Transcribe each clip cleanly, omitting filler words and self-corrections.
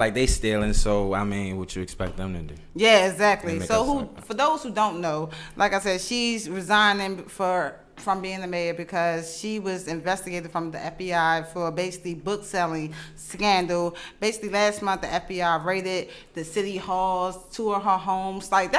Like they stealing, so I mean, what you expect them to do? Yeah, exactly. So Suck. for those who don't know, like I said, she's resigning from being the mayor because she was investigated from the FBI for basically book selling scandal. Basically, last month the FBI raided the city halls, two of her homes. Like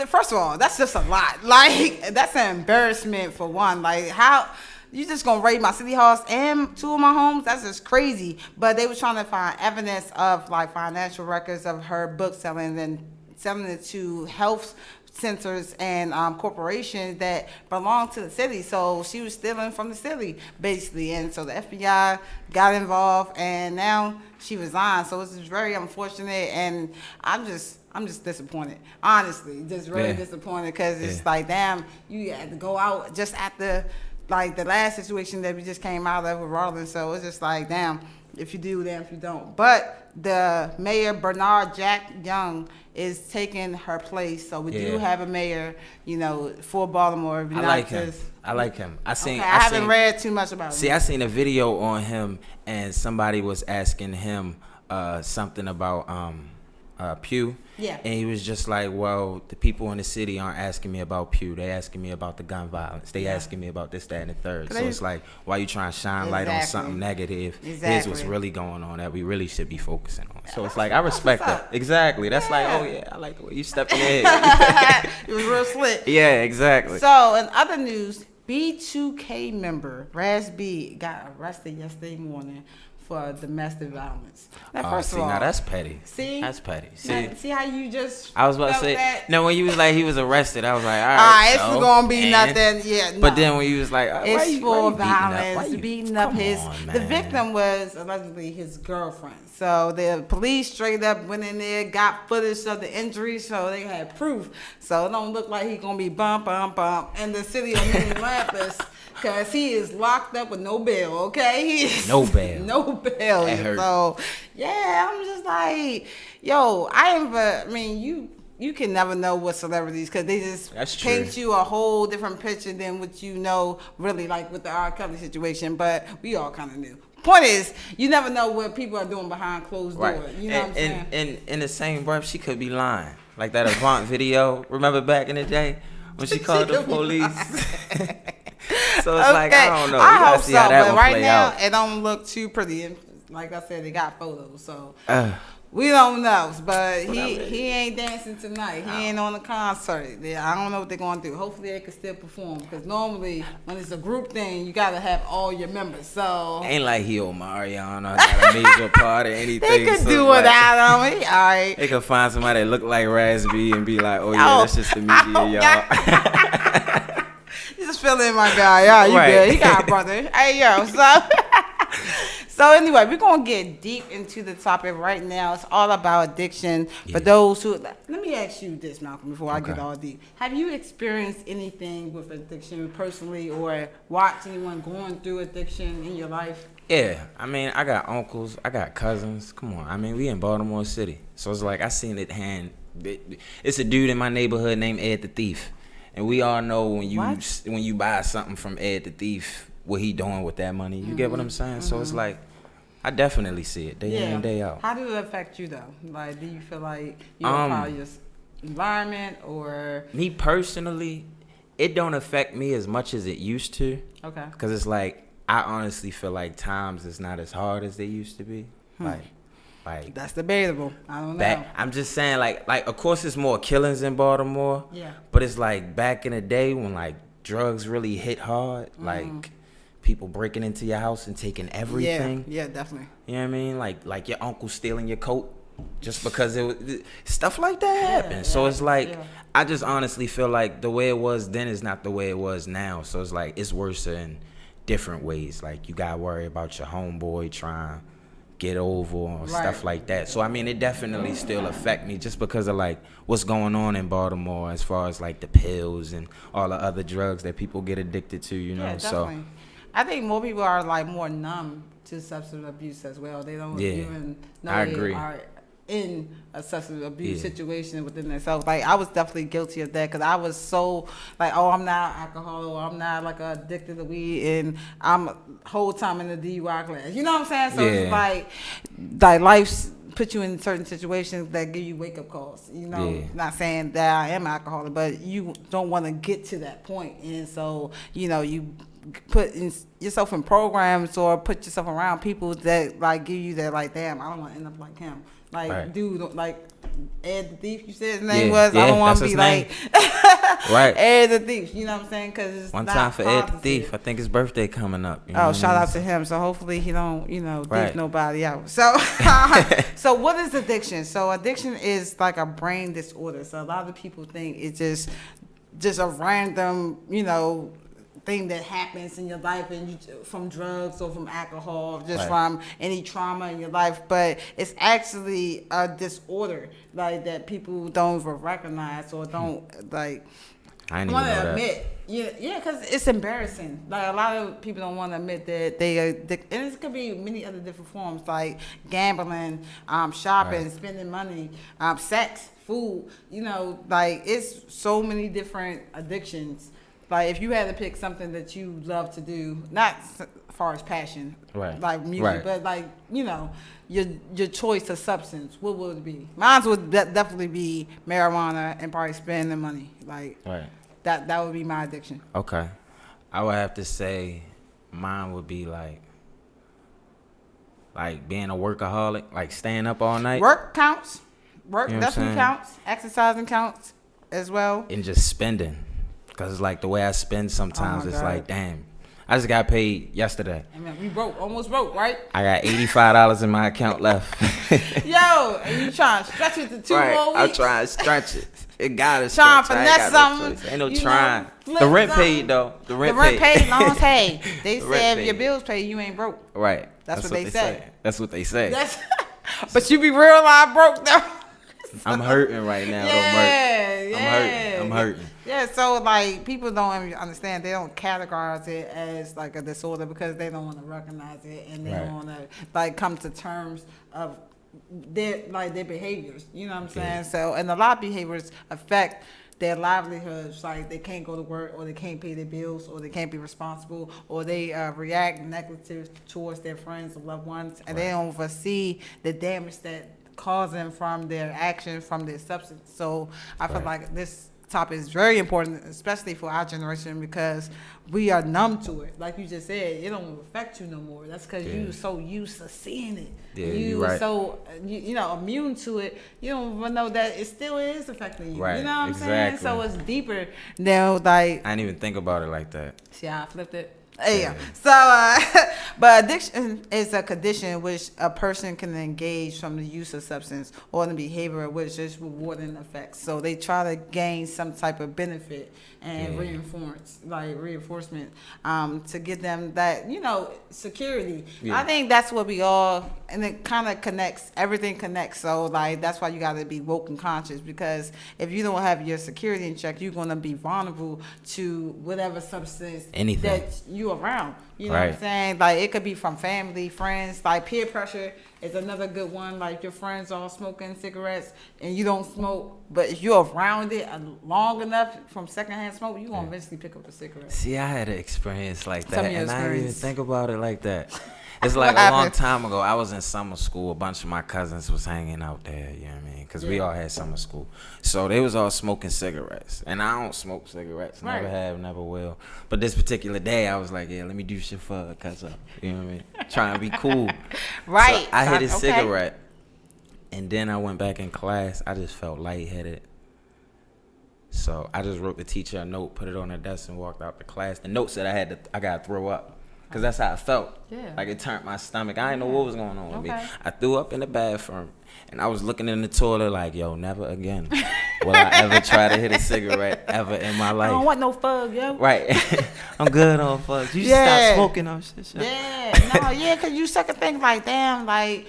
first of all, that's just a lot. Like that's an embarrassment for one. Like how. You just gonna raid my city halls and two of my homes? That's just crazy. But they were trying to find evidence of like financial records of her book selling and selling it to health centers and corporations that belong to the city. So she was stealing from the city basically, and so the FBI got involved, and now she resigned. So it's just very unfortunate, and I'm just disappointed, honestly, just very disappointed because it's like, damn, you had to go out just after. Like the last situation that we just came out of with Rollins, so it's just like, damn, if you do, damn if you don't. But the mayor, Bernard Jack Young, is taking her place. So we do have a mayor, for Baltimore. I like him. I haven't read too much about him. See, I seen a video on him, and somebody was asking him something about Pew. Yeah. And he was just like, well, the people in the city aren't asking me about Pew. They asking me about the gun violence. They asking me about this, that, and the third. So it's like, why you trying to shine light on something negative? Here's what's really going on that we really should be focusing on. So it's like, I respect that. Exactly. That's like, oh yeah, I like the way you stepped in there. It was real slick. Yeah, exactly. So in other news, B2K member Raz B got arrested yesterday morning for domestic violence. Now, first of all, now that's petty. See, that's petty. See how you just. I was about to say that? no. When you was like he was arrested, I was like, all right, it's gonna be nothing. Yeah, no. But then when you was like, it's for violence, beating up his. The victim was allegedly his girlfriend. So the police straight up went in there, got footage of the injuries, so they had proof. So it don't look like he's gonna be bump. And the city of Minneapolis. Because he is locked up with no bail, okay? He is no bail. No bail. So, yeah, I'm just like, yo, you can never know what celebrities, because they just paint you a whole different picture than what you know, really, like with the R. Kelly situation. But we all kind of knew. Point is, you never know what people are doing behind closed doors. You know what I'm saying? And in the same breath, she could be lying. Like that Avant video. Remember back in the day when she called the police? So it's like, I don't know. I hope so, but right now it don't look too pretty. And like I said, they got photos, so we don't know. But he ain't dancing tonight. He ain't on the concert. I don't know what they're gonna do. Hopefully they can still perform, because normally when it's a group thing, you gotta have all your members. So ain't like he or Mariana got a major part or anything. They could do without him. All right. They could find somebody that look like Raspy and be like, oh yeah, that's just the media, y'all. Just fill in my guy. Yeah, you good. He got a brother. Hey, yo. So anyway, we're going to get deep into the topic right now. It's all about addiction. Yeah. For those who... Let me ask you this, Malcolm, before I get all deep. Have you experienced anything with addiction personally, or watched anyone going through addiction in your life? Yeah. I mean, I got uncles. I got cousins. Come on. I mean, we in Baltimore City. So it's like I seen it hand... It's a dude in my neighborhood named Ed the Thief. And we all know when you buy something from Ed the Thief, what he doing with that money. You get what I'm saying? So it's like, I definitely see it day in and day out. How did it affect you though? Like, do you feel like you're part of your environment, or? Me personally, it don't affect me as much as it used to. Okay. Because it's like, I honestly feel like times is not as hard as they used to be. Like that's debatable. I don't know. I'm just saying, like of course it's more killings in Baltimore. Yeah. But it's like back in the day when like drugs really hit hard, like people breaking into your house and taking everything. Yeah, definitely. You know what I mean? Like your uncle stealing your coat just because it was stuff like that happened. So it's like I just honestly feel like the way it was then is not the way it was now. So it's like it's worse in different ways. Like you gotta worry about your homeboy trying get over or stuff like that. So I mean it definitely still affect me just because of like what's going on in Baltimore as far as like the pills and all the other drugs that people get addicted to, you know. Yeah, definitely. So I think more people are like more numb to substance abuse as well. They don't even know they are in a substance abuse situation within themselves. Like I was definitely guilty of that, because I was so like, oh, I'm not alcoholic, or I'm not like addicted to weed, and I'm whole time in the DUI class. You know what I'm saying? So it's like life's put you in certain situations that give you wake up calls. You know, Yeah. not saying that I am alcoholic, but you don't want to get to that point, and so you put yourself in programs or put yourself around people that like give you that like, damn, I don't want to end up like him. Like, right. Dude, like Ed the Thief, you said his name was. I don't want to be like right. Ed the Thief. You know what I'm saying? Because it's one not time for positive. Ed the Thief. I think his birthday coming up. Shout out to him. So hopefully he don't, right. thief nobody out. So, so what is addiction? So addiction is like a brain disorder. So a lot of people think it's just a random, thing that happens in your life, and from drugs or from alcohol, just from any trauma in your life. But it's actually a disorder like that people don't even recognize or don't like. I didn't even know that. Admit, because it's embarrassing. Like a lot of people don't want to admit that they are addicted, and it could be many other different forms, like gambling, shopping, spending money, sex, food. Like it's so many different addictions. Like if you had to pick something that you love to do, not as far as passion, like music, but like your choice of substance, what would it be? Mine would definitely be marijuana and probably spending money. Like that would be my addiction. Okay, I would have to say mine would be like being a workaholic, like staying up all night. Work counts. Work definitely counts. Exercising counts as well. And just spending. Because like the way I spend sometimes, it's like, damn, I just got paid yesterday. I mean, we almost broke, right? I got $85 in my account left. Yo, and you trying to stretch it to 2 more weeks? I'm trying to stretch it. It gotta stretch. Trying to finesse something. Ain't no trying. The rent paid though. The rent paid, long as paid. They said if your bills paid, you ain't broke. Right. That's what they say. That's what they say. But you be real live broke though. I'm hurting right now. I'm hurting. Yeah, so like people don't understand. They don't categorize it as like a disorder because they don't want to recognize it, and they don't want to like come to terms of their behaviors. You know what I'm saying? So, and a lot of behaviors affect their livelihoods. Like they can't go to work, or they can't pay their bills, or they can't be responsible, or they react negative towards their friends or loved ones, and they don't foresee the damage that causing from their action, from their substance. So I feel like this topic is very important, especially for our generation, because we are numb to it. Like you just said, it don't affect you no more. That's because you were so used to seeing it. You were so immune to it. You don't even know that it still is affecting you. Right. You know what I'm saying? So it's deeper than like. I didn't even think about it like that. See how I flipped it? Yeah. So, but addiction is a condition in which a person can engage from the use of substance or the behavior which is rewarding effects. So they try to gain some type of benefit and reinforcement to give them that, security. I think that's what we all, and it kind of connects, everything connects. So like, that's why you got to be woke and conscious, because if you don't have your security in check, you're going to be vulnerable to whatever substance that you around. You know what I'm saying? Like it could be from family, friends, like peer pressure is another good one. Like your friends all smoking cigarettes and you don't smoke, but if you're around it long enough from secondhand smoke, you're going to eventually pick up a cigarette. See, I had an experience like that, and I didn't even think about it like that. It's like a long time ago. I was in summer school. A bunch of my cousins was hanging out there, you know what I mean? Because we all had summer school. So they was all smoking cigarettes. And I don't smoke cigarettes. Never have, never will. But this particular day, I was like, yeah, let me do shit for a cousin. You know what I mean? Trying to be cool. So I hit a cigarette. And then I went back in class. I just felt lightheaded. So I just wrote the teacher a note, put it on her desk, and walked out the class. The note said I got to throw up. Because that's how I felt. Yeah. Like it turned my stomach. I didn't know what was going on with me. I threw up in the bathroom. And I was looking in the toilet like, yo, never again will I ever try to hit a cigarette ever in my life. I don't want no fug, yo. Right. I'm good on fugs. You should stop smoking on shit. Because you second think like, damn, like,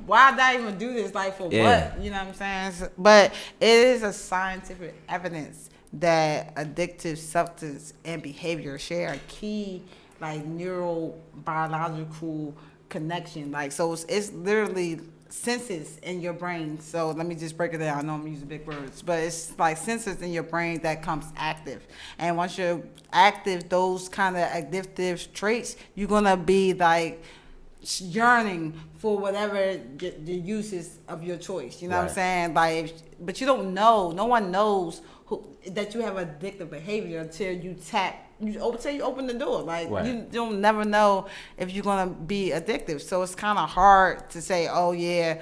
why did I even do this? Like, for what? You know what I'm saying? But it is a scientific evidence that addictive substance and behavior share a key like neurobiological connection. Like, so it's literally senses in your brain. So let me just break it down. I know I'm using big words, but it's like sensors in your brain that comes active. And once you're active, those kind of addictive traits, you're gonna be like yearning for whatever the uses of your choice. You know what I'm Right. saying? Like, but you don't know. No one knows that you have addictive behavior until you until you open the door. Like Right. you don't never know if you're gonna be addictive. So it's kind of hard to say, oh yeah,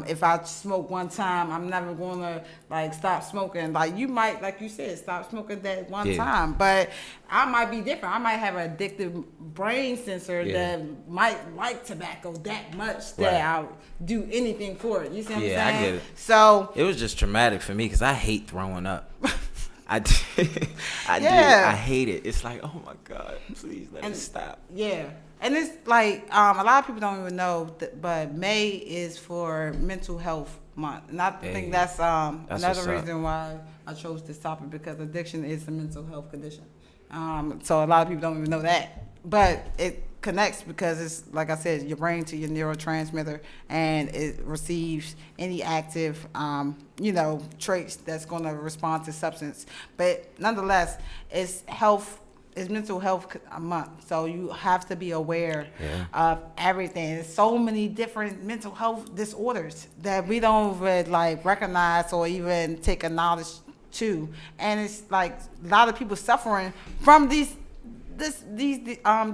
if I smoke one time, I'm never gonna like stop smoking. Like you might, like you said, stop smoking that one time, but I might be different. I might have an addictive brain sensor that might like tobacco that much that I'll do anything for it. You see what I'm saying? I get it. So it was just traumatic for me because I hate throwing up. I did. I hate it. It's like, oh my God, please let it stop. Yeah. And it's like, a lot of people don't even know, but May is for Mental Health Month. And I think that's another reason why I chose this topic, because addiction is a mental health condition. So a lot of people don't even know that. But it connects because it's, like I said, your brain to your neurotransmitter, and it receives any active, traits that's going to respond to substance. But nonetheless, it's mental health month, so you have to be aware of everything. There's so many different mental health disorders that we don't even like recognize or even take a knowledge to, and it's like a lot of people suffering from these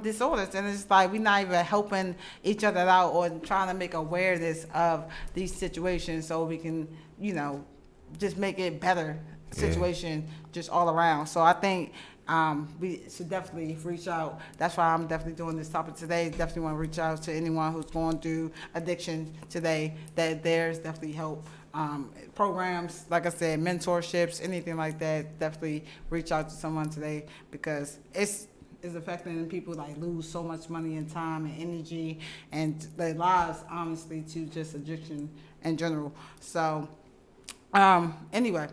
disorders, and it's like we're not even helping each other out or trying to make awareness of these situations so we can, just make it better situation just all around. So I think we should definitely reach out. That's why I'm definitely doing this topic today. Definitely want to reach out to anyone who's going through addiction today, that there's definitely help. Programs, like I said, mentorships, anything like that, definitely reach out to someone today, because it's affecting people like lose so much money and time and energy and their lives, honestly, to just addiction in general. So, anyway.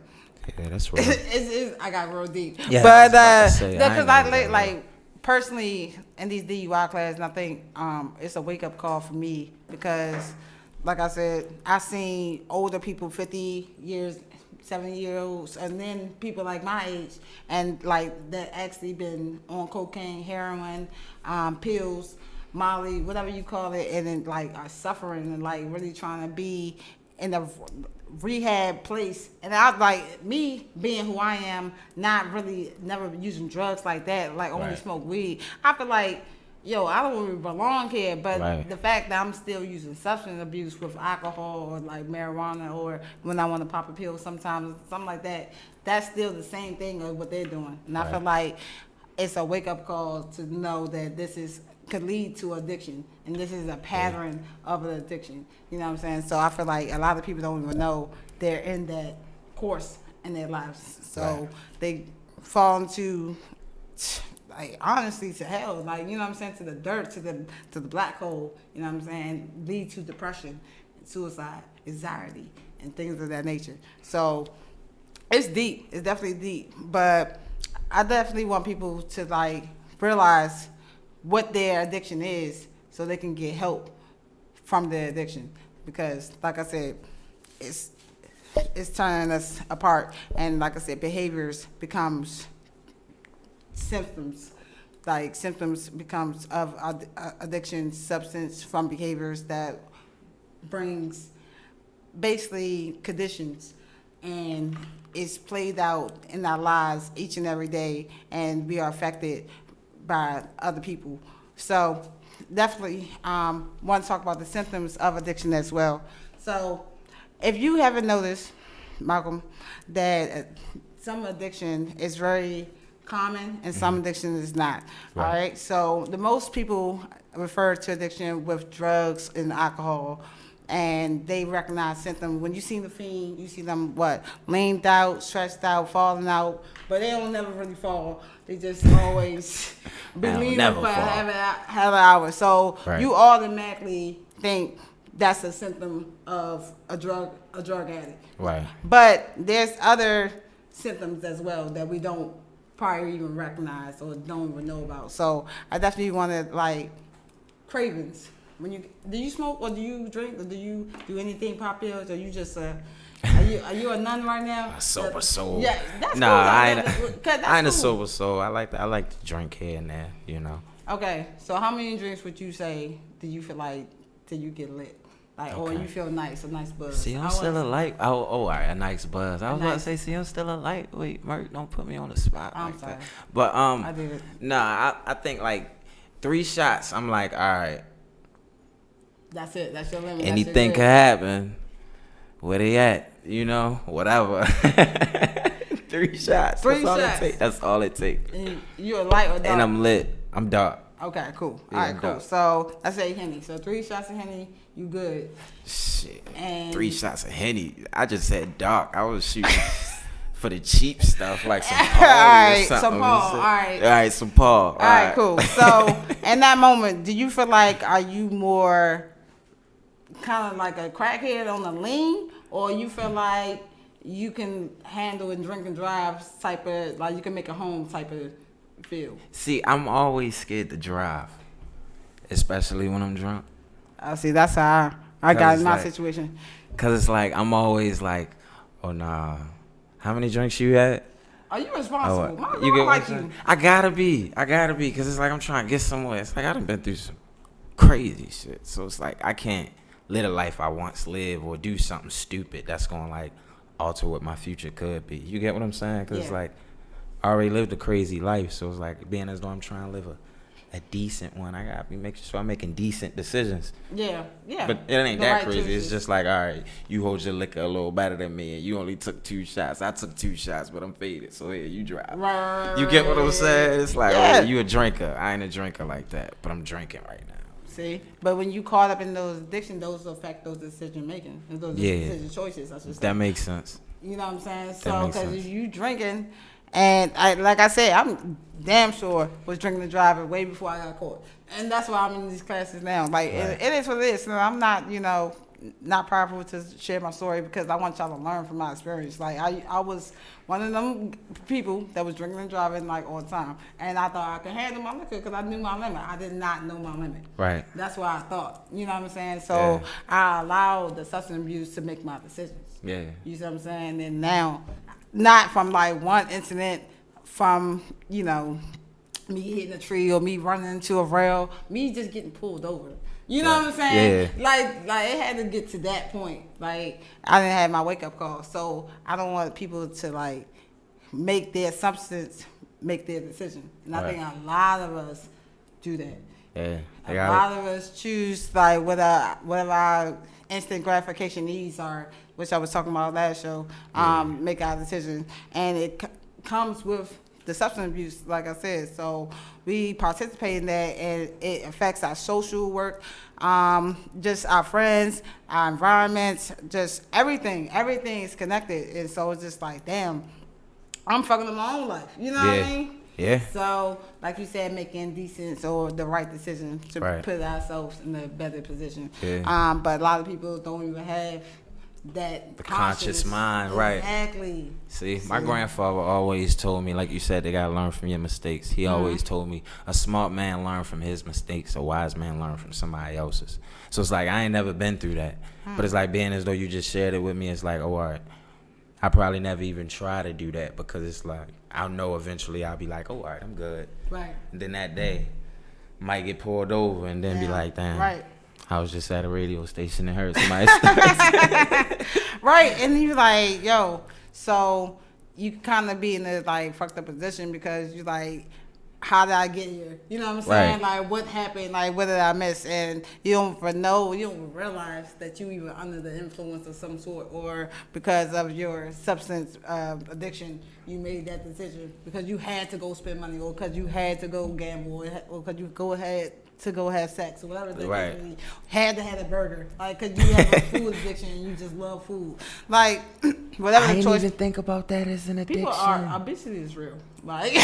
Yeah, that's right. I got real deep. Yeah, but because I like personally in these DUI classes, and I think it's a wake up call for me, because like I said, I seen older people, 50 years, 70-year-olds, and then people like my age, and like that actually been on cocaine, heroin, pills, Molly, whatever you call it, and then like are suffering and like really trying to be in a rehab place. And I like, me being who I am, not really never using drugs like that, like only smoke weed, I feel like, I don't really belong here. But the fact that I'm still using substance abuse with alcohol or like marijuana, or when I want to pop a pill sometimes, something like that, that's still the same thing of what they're doing. And I feel like it's a wake up call to know that this could lead to addiction, and this is a pattern of an addiction. You know what I'm saying? So I feel like a lot of people don't even know they're in that course in their lives. So they fall into, like, honestly, to hell, like, you know what I'm saying, to the dirt, to the black hole, you know what I'm saying, lead to depression, suicide, anxiety, and things of that nature. So it's deep. It's definitely deep. But I definitely want people to like realize what their addiction is, so they can get help from their addiction. Because like I said, it's turning us apart. And like I said, behaviors becomes symptoms. Like symptoms becomes of addiction, substance from behaviors that brings basically conditions, and it's played out in our lives each and every day, and we are affected by other people. So definitely want to talk about the symptoms of addiction as well. So if you haven't noticed, Malcolm, that some addiction is very common and some addiction is not. All right. So the most people refer to addiction with drugs and alcohol, and they recognize symptoms. When you see the fiend, you see them leaned out, stretched out, falling out, but they don't never really fall. They just always be leaning for half an hour. So you automatically think that's a symptom of a drug addict. Right. But there's other symptoms as well that we don't probably even recognize or don't even know about. So I definitely wanted like cravings. Do you smoke or do you drink or do you do anything, pop pills, or you just are you a nun right now? A sober soul. Yeah, that's nah, cool. I ain't a sober soul. I like to drink here and there, you know. Okay, so how many drinks would you say do you feel like till you get lit. Like, or you feel nice, a nice buzz. See, I'm still a light. All right, a nice buzz. I was about to say, see, I'm still a lightweight. Merc, don't put me on the spot I'm like sorry. that. But I did it. Nah, I think like 3 shots. I'm like, all right. That's it. That's your limit. Anything could happen. Where they at? You know, whatever. 3 shots. 3 That's all shots. it take. That's all it take. And you a light or dark? And I'm lit. I'm dark. Okay, cool. Yeah, All right, cool. dark. So I say Henny. So 3 shots of Henny, you good. Shit. And 3 shots of Henny. I just said dark. I was shooting for the cheap stuff, like some Paul Alright, or something. some Paul, alright. All right, some Paul. All right, cool. So in that moment, do you feel like, are you more kind of like a crackhead on the lean, or you feel like you can handle and drink and drive type of, like you can make a home type of feel? See, I'm always scared to drive, especially when I'm drunk. I see. That's how I got in my like- situation. Cause it's like I'm always like, oh nah, how many drinks you had? Are you responsible? My You girl what I'm like saying? you. I gotta be, cause it's like I'm trying to get somewhere. It's like I done been through some crazy shit, so it's like I can't live a life I once lived or do something stupid that's gonna like alter what my future could be. You get what I'm saying? Cause it's Yeah. like I already lived a crazy life, so it's like being as though I'm trying to live a decent one. I gotta be making sure I'm making decent decisions. Yeah, yeah. But it ain't The that right crazy. choices. It's just like, all right, you hold your liquor a little better than me, and you only took 2 shots. I took 2 shots, but I'm faded. So here, you drive. Right. You get what I'm saying? It's like, Yeah. oh, you a drinker. I ain't a drinker like that, but I'm drinking right now. See, but when you caught up in those addiction, those affect those decision making, and those Yeah. decision choices. I should say. That makes sense. You know what I'm saying? That So, makes because sense. you drinking, and like I said, I'm damn sure was drinking and driving way before I got caught, and that's why I'm in these classes now. Like Right. it is what it is. And I'm not, not prideful to share my story because I want y'all to learn from my experience. Like I was one of them people that was drinking and driving like all the time, and I thought I could handle my liquor because I knew my limit. I did not know my limit. Right. That's what I thought. You know what I'm saying? So Yeah. I allowed the substance abuse to make my decisions. Yeah. You see what I'm saying? And now, not from like one incident from, me hitting a tree or me running into a rail, me just getting pulled over. You know what I'm saying? Yeah. Like it had to get to that point. Like I didn't have my wake up call. So I don't want people to like make their substance make their decision. And I Right. think a lot of us do that. Yeah. A lot of us choose like whatever our instant gratification needs are, which I was talking about last show. Make our decision, and it comes with the substance abuse, like I said. So we participate in that, and it affects our social work, just our friends, our environments, just everything. Everything is connected, and so it's just like, damn, I'm fucking up my own life. You know what I mean? Yeah. So, like you said, making decent or the right decision to Right. put ourselves in a better position. Yeah. But a lot of people don't even have that The conscious mind, right. Exactly. See, my grandfather always told me, like you said, they gotta learn from your mistakes. He always told me, a smart man learn from his mistakes, a wise man learn from somebody else's. So it's like, I ain't never been through that. But it's like being as though you just shared it with me. It's like, oh, all right, I probably never even try to do that because it's like, I'll know eventually I'll be like, oh, all right, I'm good. Right. And then that day, might get pulled over and then be like, damn, Right. I was just at a radio station and heard somebody start. Right. And you're like, yo, so you kind of be in a like fucked up position because you're like, how did I get here? You know what I'm saying? Right. Like, what happened? Like, what did I miss? And you don't realize that you even under the influence of some sort, or because of your substance addiction, you made that decision because you had to go spend money, or because you had to go gamble, or because you had to go have sex, or whatever the Right. case may be. Had to have a burger, like, because you have a food addiction and you just love food. Like, whatever I the didn't choice. even think about that as an addiction. Obesity is real. Like,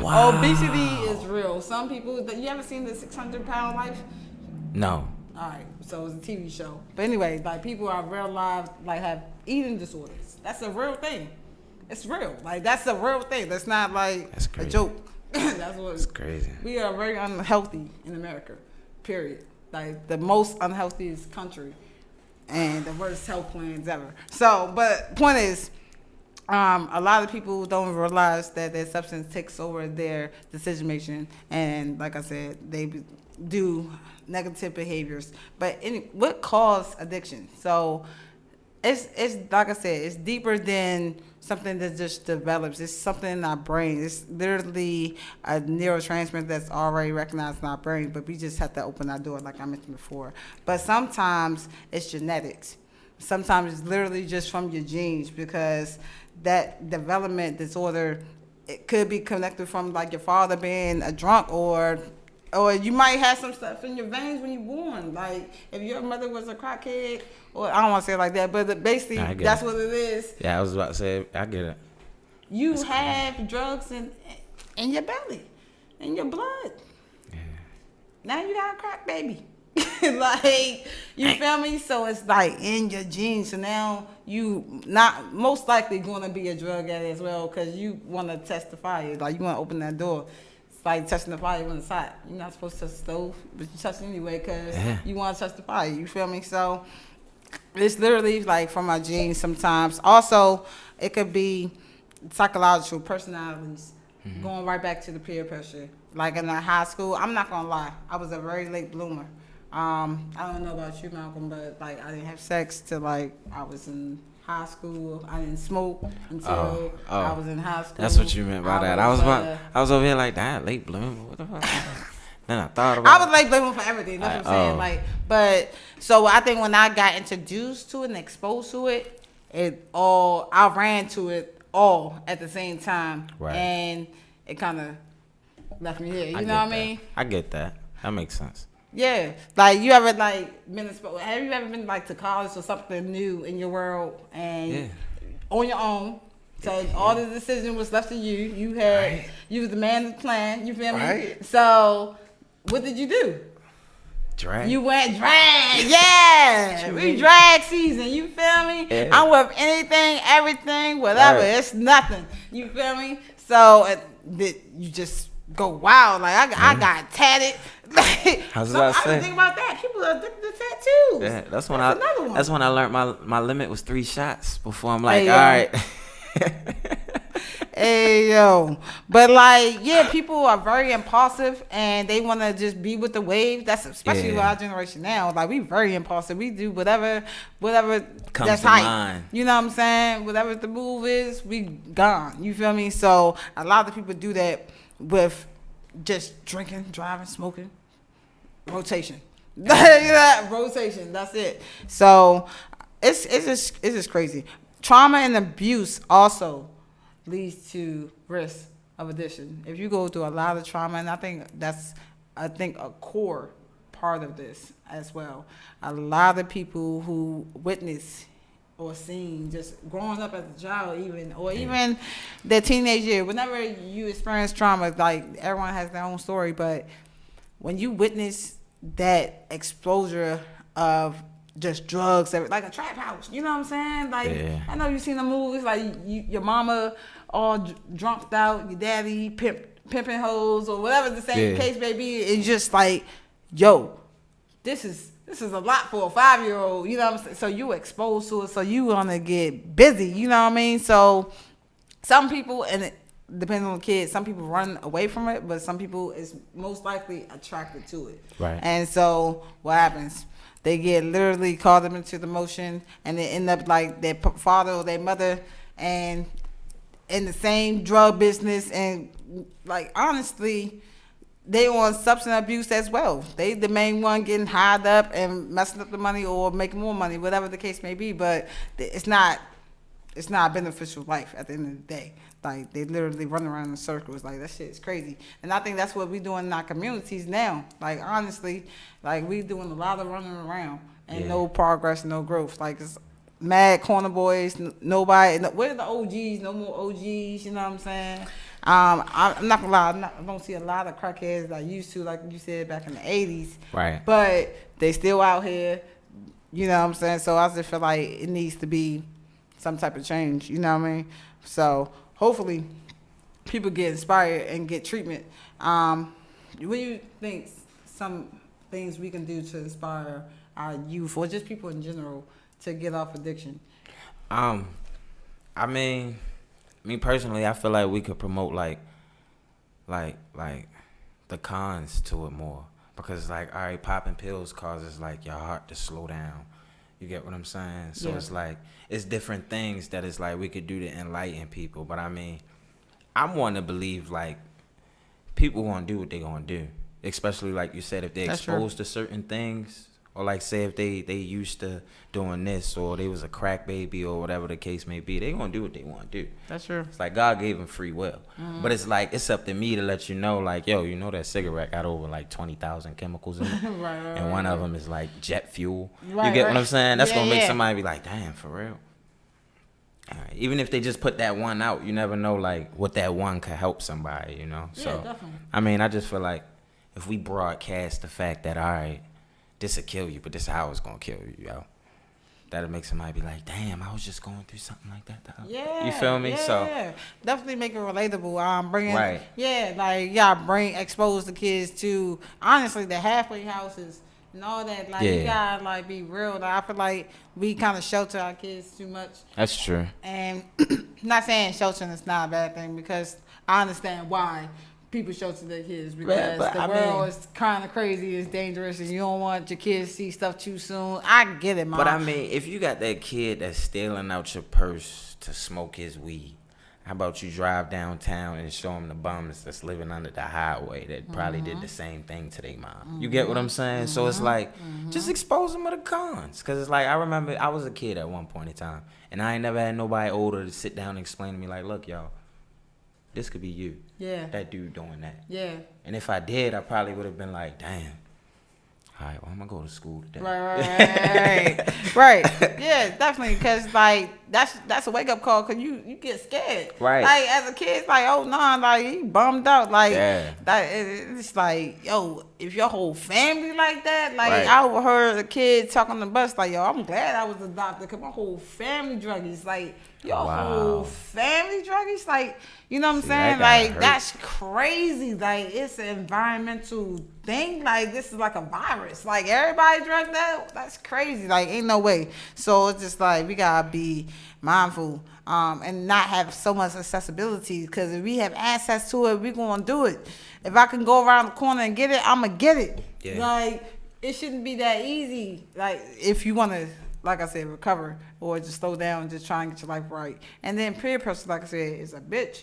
Wow. obesity is real. Some people, you ever seen the 600-pound life? No. All right, so it's a TV show. But anyway, like, people are real lives, like, have eating disorders. That's a real thing. It's real. Like, that's a real thing. That's not like That's a crazy. joke. That's what. It's crazy. We are very unhealthy in America. Period. Like, the most unhealthiest country, and the worst health plans ever. So, but point is, A lot of people don't realize that their substance takes over their decision making, and like I said, they do negative behaviors. But what causes addiction? So it's like I said, it's deeper than something that just develops. It's something in our brain. It's literally a neurotransmitter that's already recognized in our brain, but we just have to open our door, like I mentioned before. But sometimes it's genetics. Sometimes it's literally just from your genes, because that development disorder, it could be connected from like your father being a drunk, or you might have some stuff in your veins when you're born. Like if your mother was a crackhead, or I don't want to say it like that, but basically that's what it is. Yeah, I was about to say, I get it. You have drugs in your belly, in your blood. Yeah. Now you got a crack baby. Like, you feel me? So it's like in your genes. So now you not most likely going to be a drug addict as well, because you want to test the fire. Like, you want to open that door. It's like touching the fire when it's hot. You're not supposed to touch the stove, but you touch it anyway because you want to touch the fire. You feel me? So it's literally like from our genes sometimes. Also, it could be psychological personalities. Going right back to the peer pressure. Like in high school, I'm not going to lie, I was a very late bloomer. I don't know about you, Malcolm, but like I didn't have sex till like I was in high school. I didn't smoke until I was in high school. That's what you meant by that. I was over here like that, late bloomer. What the fuck? Then I thought about I was late bloomer for everything. That's what I'm saying. Like, but so I think when I got introduced to it and exposed to it, I ran to it all at the same time, right. And it kind of left me here. You know what I mean? I get that. That makes sense. Yeah, like you ever like been have you ever been like to college or something new in your world and on your own? So all the decision was left to you. You had you was the man of the plan. You feel me? So what did you do? Drag. You went drag. Yeah, we drag season. You feel me? Yeah. I'm with anything, everything, whatever. Right. It's nothing. You feel me? So you just go wild. Like I got tatted. I was about to say. Think about that. People are addicted to tattoos. Yeah, that's another one. That's when I learned my limit was 3 shots before I'm like, hey, all right. Hey yo, but like people are very impulsive and they want to just be with the wave. That's especially with our generation now. Like we very impulsive. We do whatever comes that's to hype. mind. You know what I'm saying? Whatever the move is, we gone. You feel me? So a lot of people do that with just drinking, driving, smoking. Rotation. Rotation. That's it. So it's just crazy. Trauma and abuse also leads to risk of addiction. If you go through a lot of trauma, and I think that's a core part of this as well. A lot of people who witness or seen just growing up as a child, even their teenage year, whenever you experience trauma, like everyone has their own story, but when you witness that exposure of just drugs, like a trap house, you know what I'm saying? Like, I know you've seen the movies, like your mama all drunked out, your daddy pimping hoes, or whatever the same case may be. It's just like, yo, this is a lot for a 5-year-old, you know what I'm saying? So you exposed to it, so you gonna get busy, you know what I mean? So some people, and it depends on the kid, some people run away from it, but some people is most likely attracted to it. Right. And so what happens? They get literally caught up into the motion, and they end up like their father or their mother, and in the same drug business, and like honestly, they on substance abuse as well. They the main one getting hired up and messing up the money or making more money, whatever the case may be. But it's not a beneficial life at the end of the day. Like they literally run around in circles. Like that shit is crazy. And I think that's what we doing in our communities now. Like honestly, like we doing a lot of running around and no progress, no growth. Like it's mad corner boys, nobody. Where the OGs? No more OGs. You know what I'm saying? I'm not gonna lie. I don't see a lot of crackheads like I used to, like you said back in the '80s. Right. But they still out here. You know what I'm saying? So I just feel like it needs to be some type of change. You know what I mean? So hopefully people get inspired and get treatment. What do you think some things we can do to inspire our youth or just people in general to get off addiction? I mean, Me personally, I feel like we could promote like the cons to it more, because like, all right, popping pills causes like your heart to slow down. You get what I'm saying? So Yeah. it's like, it's different things that it's like we could do to enlighten people. But I mean, I'm one to believe like people gonna do what they gonna do, especially like you said, if they're That's true. exposed to certain things, or like say if they used to doing this, or they was a crack baby or whatever the case may be, they gonna do what they want to do. That's true. It's like God gave them free will. But it's like, it's up to me to let you know, like, yo, you know that cigarette got over like 20,000 chemicals in it, Right, and one of them is like jet fuel. Right, You get right. what I'm saying? That's Yeah, gonna make yeah. somebody be like, damn, for real. All right. Even if they just put that one out, you never know like what that one could help somebody, you know? Yeah, So definitely. I mean, I just feel like if we broadcast the fact that, all right, this will kill you, but this how it's gonna kill you, yo. That'll make somebody be like, damn, I was just going through something like that. Yeah, You feel me? Yeah, So definitely make it relatable. Bringing, Right. Yeah, like expose the kids to honestly the halfway houses and all that. Like you Yeah. gotta like be real. Like, I feel like we kind of shelter our kids too much, that's true. and not saying sheltering is not a bad thing, because I understand why people shelter their kids, because but the I world mean- is kind of crazy, it's dangerous, and you don't want your kids to see stuff too soon. I get it, Mom. But I mean, if you got that kid that's stealing out your purse to smoke his weed, how about you drive downtown and show him the bums that's living under the highway that probably did the same thing to their mom? You get what I'm saying? So it's like, just expose them to the cons. Because it's like, I remember I was a kid at one point in time, and I ain't never had nobody older to sit down and explain to me like, look, y'all, this could be you. Yeah. That dude doing that. Yeah. And if I did, I probably would have been like, damn. All right, well, I'm going to go to school today. Right. Right. Yeah, definitely. Because, like, that's a wake-up call, because you get scared. Right. Like, as a kid, it's like, oh, no, like, he bummed out. Like, Yeah. it's like, yo, if your whole family like that, like, Right. I overheard a kid talking on the bus, like, yo, I'm glad I was adopted, because my whole family druggies. Like, your Wow. whole family druggies? Like, you know what I'm See, saying? that gotta Like, hurt. that's crazy. Like, it's an environmental thing. Like, this is like a virus. Like, everybody drugged out. That's crazy. Like, ain't no way. So it's just like, we gotta be mindful, and not have so much accessibility, because if we have access to it, we gonna do it. If I can go around the corner and get it, I'm gonna get it. Yeah. Like, it shouldn't be that easy. Like, if you want to, like I said, recover or just slow down and just try and get your life right. And then peer pressure, like I said, is a bitch.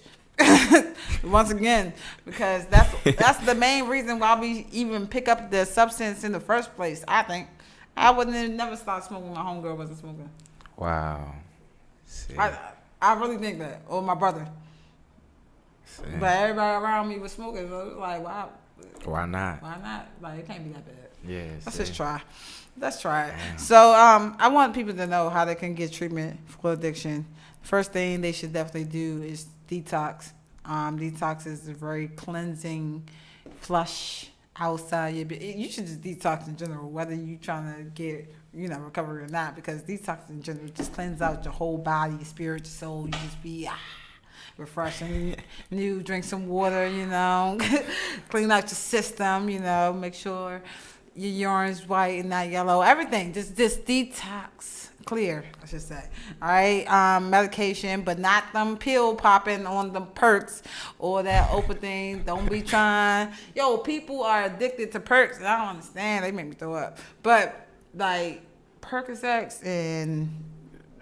Once again, because that's the main reason why we even pick up the substance in the first place. I think I wouldn't have never started smoking. My homegirl wasn't smoking. Wow. See. I really think that, or my brother. See. But everybody around me was smoking, so it was like, wow, Why not? why not? Like, it can't be that bad. Yeah. Let's see. just try. Let's try it. Damn. So, I want people to know how they can get treatment for addiction. First thing they should definitely do is detox. Detox is a very cleansing, flush outside your. You should just detox in general, whether you trying to get recovery or not, because detox in general just cleanse out your whole body, your spirit, your soul. You just be refreshing. You drink some water, clean out your system. Make sure your urine's white and not yellow. Everything, just detox. Clear, I should say. All right, medication, but not them pill popping on them perks or that open thing. Don't be trying. Yo, people are addicted to perks, and I don't understand. They make me throw up. But like Percocets and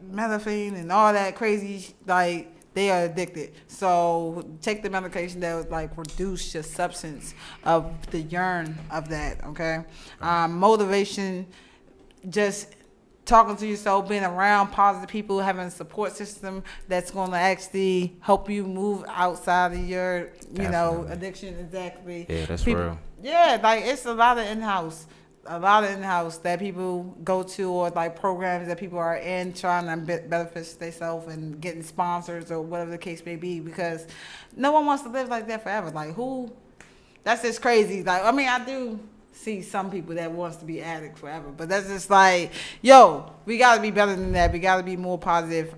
methadone and all that crazy, like they are addicted. So take the medication that would like reduce your substance of the urine of that. Okay, motivation, just talking to yourself, being around positive people, having a support system that's going to actually help you move outside of your, Definitely. addiction. Exactly. Yeah, that's real. Yeah, like it's a lot of in-house that people go to, or like programs that people are in trying to benefit themselves and getting sponsors or whatever the case may be, because no one wants to live like that forever. Like who? That's just crazy. Like, I mean, I do see some people that wants to be addict forever, but that's just like, yo, we got to be better than that. We got to be more positive.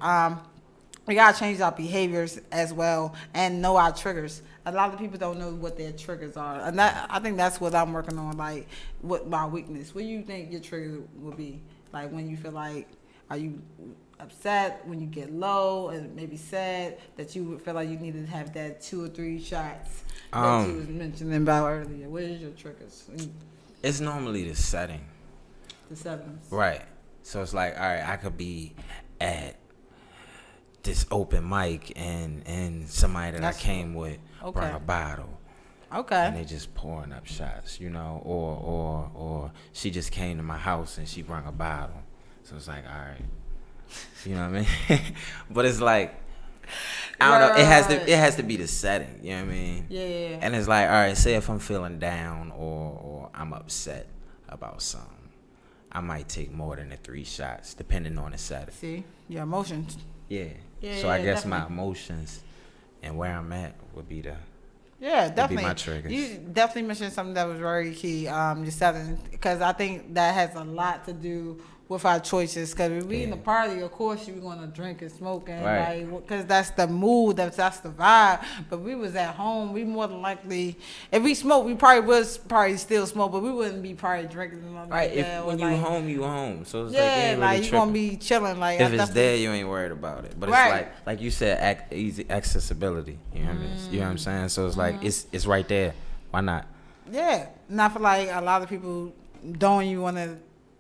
We got to change our behaviors as well and know our triggers. A lot of people don't know what their triggers are, and I think that's what I'm working on. Like, what my weakness. What do you think your trigger will be? Like when you feel like, are you upset, when you get low, and maybe sad, that you would feel like you needed to have that 2 or 3 shots that you was mentioning about earlier? What is your triggers? It's normally the setting. The settings. Right. So it's like, all right, I could be at this open mic and somebody that I came with brought a bottle. Okay. And they just pouring up shots, you know, or she just came to my house and she brought a bottle. So it's like, all right, you know what I mean? But it's like, I don't know. It has to be the setting, you know what I mean? Yeah. And it's like, all right, say if I'm feeling down or I'm upset about something, I might take more than the 3 shots, depending on the setting. See, your emotions. Yeah. So I guess my emotions and where I'm at would be the. Yeah, definitely. Be my triggers. You definitely mentioned something that was very key, your setting, because I think that has a lot to do with our choices. Because if we in the party, of course, you're going to drink and smoke, and like, because that's the mood, that's the vibe. But we was at home, we more than likely, if we smoked, we probably still smoke, but we wouldn't be probably drinking. Right, like when you you home. So it's like you gonna be chilling. Like if it's there, you ain't worried about it. But it's like you said, easy accessibility. You know what I mean? You know what I'm saying? So it's like it's right there. Why not? Yeah, and I feel like a lot of people don't even want to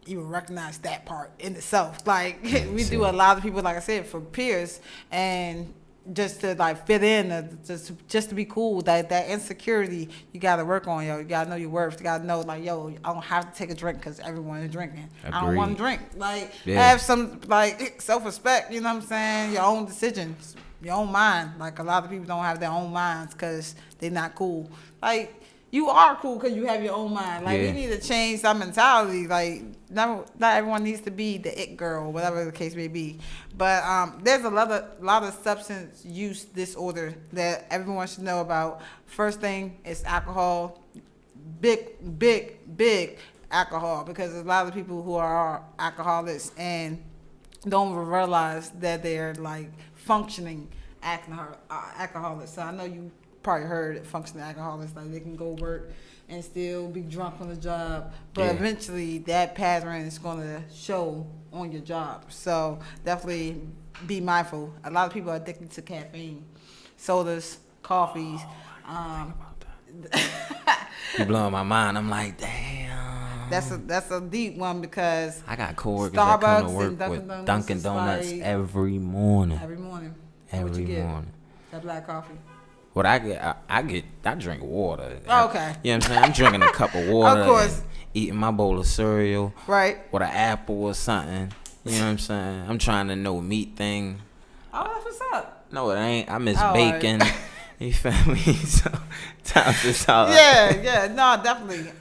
even recognize that part in itself. Like we do a lot of people, like I said, for peers and just to like fit in, just to be cool. That insecurity, you got to work on, yo. You got to know your worth. You got to know, like, yo, I don't have to take a drink because everyone is drinking. Agreed. I don't want to drink. Like have some like self-respect. You know what I'm saying? Your own decisions, your own mind. Like a lot of people don't have their own minds because they're not cool. Like you are cool because you have your own mind. Like we need to change that mentality. Like not everyone needs to be the it girl, whatever the case may be. But there's a lot of substance use disorder that everyone should know about. First thing is alcohol. Big alcohol, because there's a lot of people who are alcoholics and don't realize that they're like functioning alcoholics. So I know you probably heard it, functioning alcoholics, like they can go work and still be drunk on the job, but eventually that pattern is going to show on your job. So definitely be mindful. A lot of people are addicted to caffeine, sodas, coffees. You blowing my mind. I'm like, damn. That's a deep one, because I got coworkers that come to work with Dunkin' Donuts like, every morning. Every morning. That black coffee. What I drink water. Oh, okay. You know what I'm saying? I'm drinking a cup of water. Of course. Eating my bowl of cereal. Right. With an apple or something. You know what I'm saying? I'm trying to know meat thing. Oh, that's what's up. No, it ain't. I miss bacon. Right. You feel me? So, times is all. Yeah. No, definitely.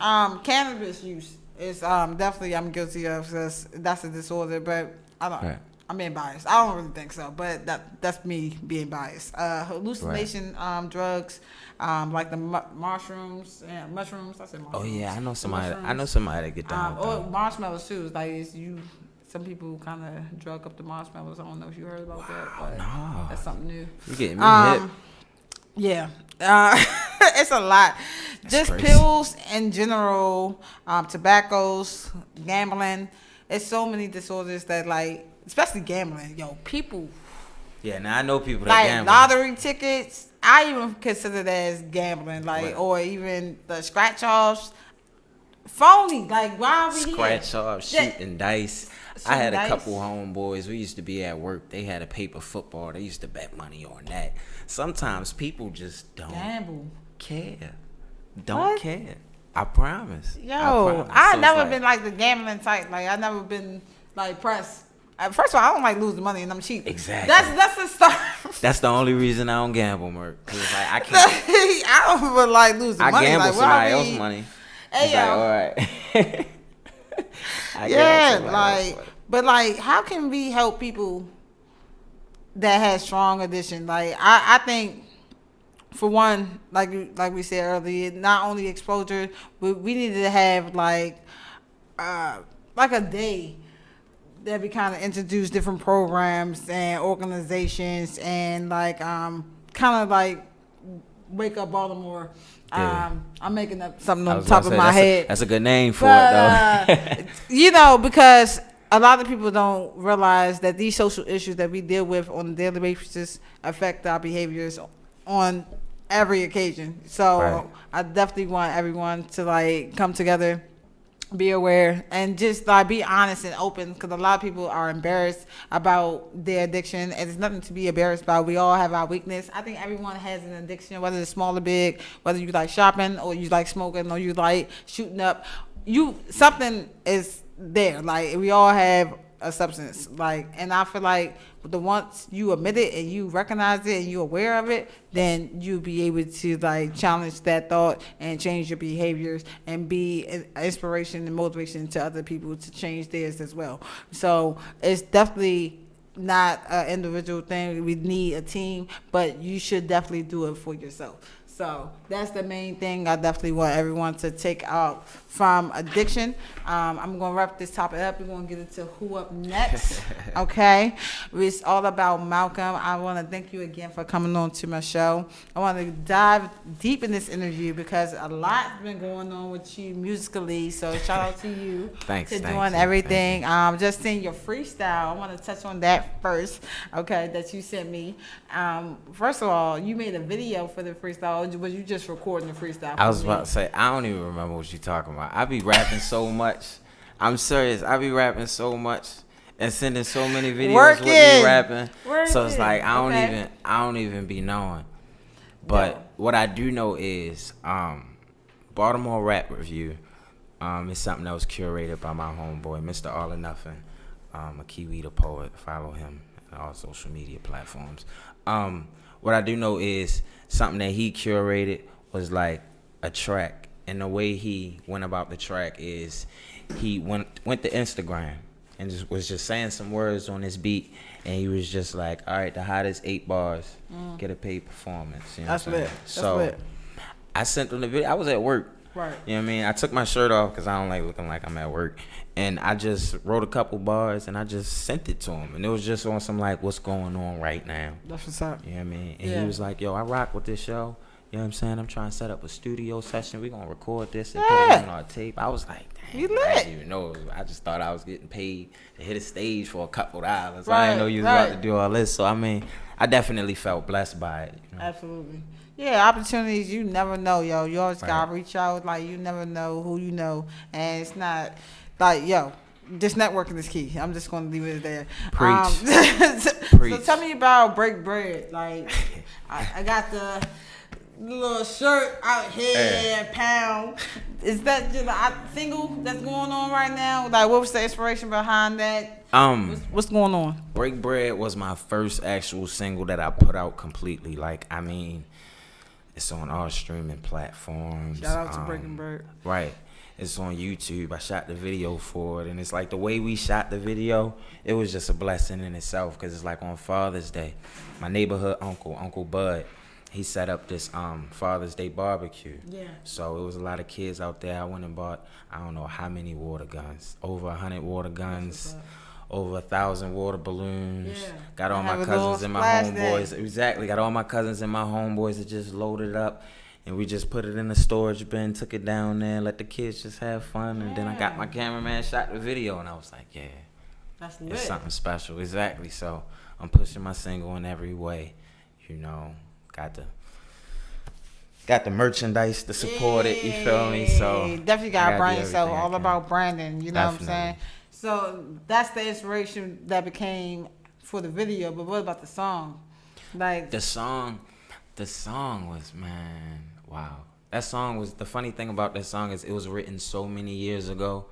Cannabis use is definitely I'm guilty of, because that's a disorder, but I don't. Right. I'm being biased. I don't really think so, but that's me being biased. Hallucination drugs, like the mushrooms. I said mushrooms. Oh yeah, I know somebody. That get down. Or marshmallows too. Like some people kind of drug up the marshmallows. I don't know if you heard about that, but that's something new. You getting me hip? Yeah. It's a lot. That's just crazy. Pills in general, tobaccos, gambling. It's so many disorders that, like, especially gambling. Yo, people. Yeah, now I know people that like gamble. Lottery tickets. I even consider that as gambling, like, or even the scratch offs. Phony. Like, why are we scratch offs, shooting dice. I had a couple homeboys. We used to be at work. They had a paper football. They used to bet money on that. Sometimes people just don't care. Don't care. I promise. Yo, I've never been like the gambling type. Like, I've never been like pressed. First of all, I don't like losing money, and I'm cheap. Exactly. That's the start. That's the only reason I don't gamble, Merc. Cause like I can't. I don't even like losing money. I gamble like, somebody else's money. Hey, yo. Like, all right. Yeah, like, but like, how can we help people that has strong addiction? Like, I think, for one, like we said earlier, not only exposure, but we need to have like a day that we kind of introduce different programs and organizations, and like kind of like Wake Up Baltimore. Yeah. I'm making up something on the top of my head. That's a good name for it, though. You know, because a lot of people don't realize that these social issues that we deal with on a daily basis affect our behaviors on every occasion. So Right. I definitely want everyone to like come together, be aware, and just like be honest and open, because a lot of people are embarrassed about their addiction, and there's nothing to be embarrassed about. We all have our weakness. I think everyone has an addiction, whether it's small or big, whether you like shopping or you like smoking or you like shooting up. Something is there. Like we all have a substance. Like, and I feel like the once you admit it and you recognize it and you're aware of it, then you'll be able to like challenge that thought and change your behaviors and be an inspiration and motivation to other people to change theirs as well. So it's definitely not an individual thing. We need a team, but you should definitely do it for yourself. So that's the main thing I definitely want everyone to take out from addiction. I'm going to wrap this topic up. We're going to get into who up next, okay? It's all about Malcolm. I want to thank you again for coming on to my show. I want to dive deep in this interview because a lot's been going on with you musically, so shout out to you Thanks. doing everything. Just seeing your freestyle. I want to touch on that first, okay, that you sent me. First of all, you made a video for the freestyle. Was you just recording the freestyle? I was about to say, I don't even remember what you're talking about. I be rapping so much. I'm serious. I be rapping so much and sending so many videos with me rapping. So it's like I don't even be knowing. But what I do know is Baltimore Rap Review is something that was curated by my homeboy, Mr. All or Nothing, a Kiwi the poet. Follow him on all social media platforms. What I do know is something that he curated was like a track, and the way he went about the track is he went to Instagram and was just saying some words on this beat, and he was just like, all right, the hottest 8 bars get a paid performance. You know That's what I'm lit. saying? That's So lit. I sent him the video. I was at work. Right. You know what I mean? I took my shirt off because I don't like looking like I'm at work. And I just wrote a couple bars and I just sent it to him. And it was just on some like, what's going on right now? That's what's up. You know what I mean? And he was like, yo, I rock with this show. You know what I'm saying? I'm trying to set up a studio session. We're going to record this and put it on our tape. I was like, dang, You I lit. didn't even know. I just thought I was getting paid to hit a stage for a couple dollars. I Right, didn't know you was about to do all this. So, I mean, I definitely felt blessed by it. You know? Absolutely. Yeah, opportunities, you never know, yo. You always got to Right. reach out. Like, you never know who you know. And it's not, like, yo, just networking is key. I'm just going to leave it there. Preach. So Preach. tell me about Break Bread. Like, I got the little shirt out here, pound. Is that just a single that's going on right now? Like, what was the inspiration behind that? What's going on? Break Bread was my first actual single that I put out completely. Like, I mean, it's on all streaming platforms. Shout out to Breaking Bread. Right. It's on YouTube. I shot the video for it. And it's like the way we shot the video, it was just a blessing in itself. Because it's like on Father's Day, my neighborhood Uncle Bud, he set up this Father's Day barbecue. Yeah. So it was a lot of kids out there. I went and bought, I don't know how many water guns. Over 100 water guns. Over 1,000 water balloons. Yeah. Got all my cousins and my homeboys. Exactly. Got all my cousins and my homeboys that just loaded it up. And we just put it in the storage bin, took it down there, let the kids just have fun. And then I got my cameraman, shot the video, and I was like, yeah, That's lit. it's something special. Exactly. So I'm pushing my single in every way. You know, got the merchandise to support it. You feel me? So definitely got to brand yourself. All everything I about branding. You know what I'm saying? Definitely. So that's the inspiration that became for the video. But what about the song? Like The song was, man, wow. That song was, the funny thing about that song is it was written so many years ago,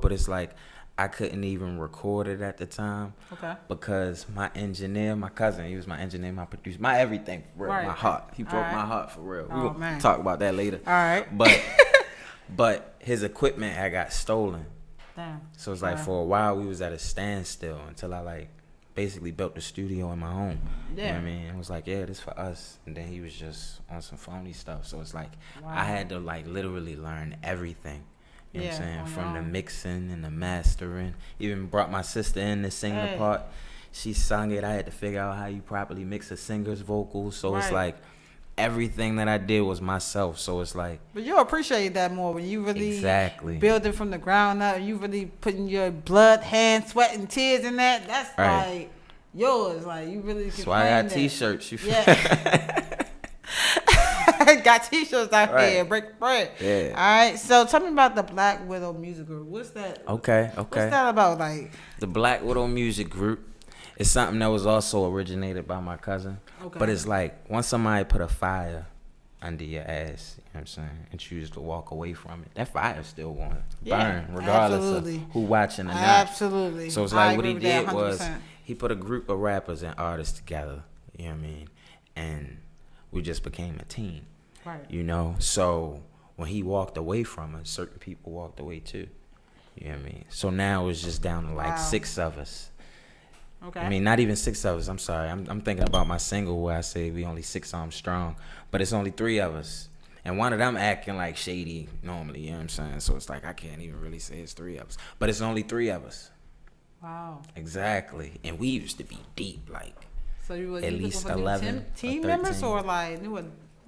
but it's like I couldn't even record it at the time. Okay. Because my engineer, my cousin, he was my engineer, my producer, my everything for real, Right. my heart. He broke Alright. my heart for real. Oh, We're going man. to talk about that later. All right. But his equipment had got stolen. Damn. So it's like for a while we was at a standstill until I like basically built the studio in my home. You know what I mean? It was like, yeah, this for us. And then he was just on some phony stuff. So it's like I had to like literally learn everything. You know what I'm saying? From the mixing and the mastering. Even brought my sister in to sing the part. She sung it. I had to figure out how you properly mix a singer's vocals. So it's like everything that I did was myself. So it's like, But you'll appreciate that more when you really exactly build it from the ground up. You really putting your blood, hand, sweat, and tears in that. That's right. like yours. Like you really. That's why I got T-shirts. You feel? Yeah. Got T-shirts out Right. here. Break bread. Yeah. All right. So tell me about the Black Widow music group. What's that? Okay. What's that about? Like The Black Widow Music Group is something that was also originated by my cousin. Okay. But it's like once somebody put a fire under your ass, you know what I'm saying, and choose to walk away from it, that fire still going to burn regardless absolutely. of who watching or not. Absolutely. So it's I like what he agree with that did was 100%. he put a group of rappers and artists together, you know what I mean, and we just became a team. Right. You know, so when he walked away from us, certain people walked away too. You know what I mean? So now it's just down to like Wow. 6 of us. Okay. I mean, not even 6 of us. I'm sorry. I'm thinking about my single where I say we only 6 arms strong, but it's only 3 of us. And one of them acting like shady normally, you know what I'm saying? So it's like I can't even really say it's 3 of us, but it's only 3 of us. Wow. Exactly. And we used to be deep, like So you at least 11 team or members 13. or like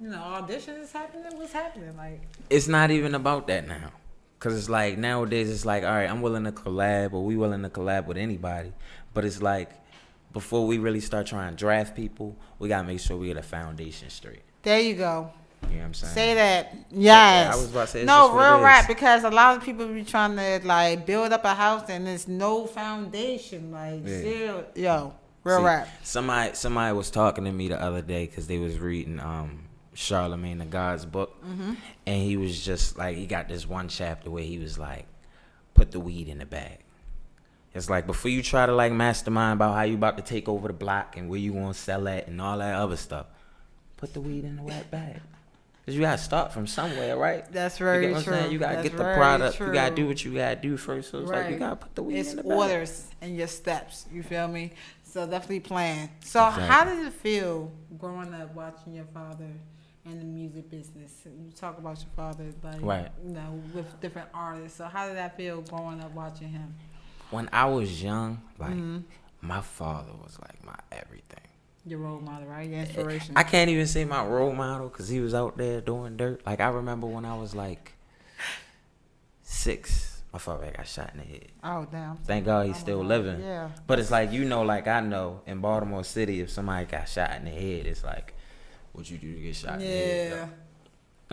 auditions happening? What's happening? Like It's not even about that now. Cause it's like nowadays it's like, all right, I'm willing to collab or we willing to collab with anybody. But it's like before we really start trying to draft people, we gotta make sure we get a foundation straight. there you go. You know what I'm saying? Say that. Yes. Yeah, I was about to say it's no, just what real it rap is. because a lot of people be trying to like build up a house and there's no foundation. Like Yeah. still, yo, real See, rap. Somebody was talking to me the other day because they was reading Charlemagne the God's book, and he was just like, he got this one chapter where he was like, put the weed in the bag. It's like before you try to like mastermind about how you about to take over the block and where you want to sell at and all that other stuff, put the weed in the wet bag. Cause you gotta start from somewhere, right? That's very you get what true. I'm saying? You gotta That's get the very product. true. You gotta do what you gotta do first. So it's like you Right. gotta put the weed It's in the bag. orders and your steps. You feel me? So definitely plan. So Exactly. how did it feel growing up watching your father in the music business? You talk about your father, like Right. with different artists. So how did that feel growing up watching him? When I was young, like Mm-hmm. my father was like my everything. Your role model, right? Your inspiration. I can't even say my role model because he was out there doing dirt. Like I remember when I was like 6, my father got shot in the head. Oh damn! Thank God he's still living. Yeah. But it's like, like I know in Baltimore City, if somebody got shot in the head, it's like, what you do to get shot in the head? Yeah.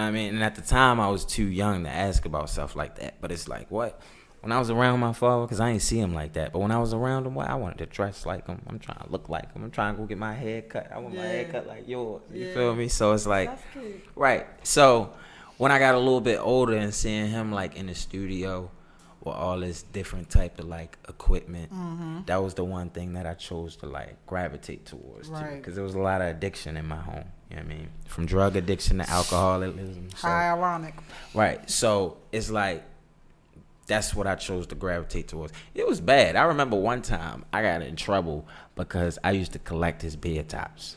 I mean, and at the time I was too young to ask about stuff like that. But it's like, what? When I was around my father, because I ain't see him like that, but when I was around him, I wanted to dress like him. I'm trying to look like him. I'm trying to go get my hair cut. I want my hair cut like yours. You feel me? So it's like, That's good. right. So when I got a little bit older and seeing him like in the studio with all this different type of like equipment, that was the one thing that I chose to like gravitate towards. Right. Because there was a lot of addiction in my home. You know what I mean? From drug addiction to alcoholism. So, How ironic. right. So it's like, that's what I chose to gravitate towards. It was bad. I remember one time I got in trouble because I used to collect his beer tops.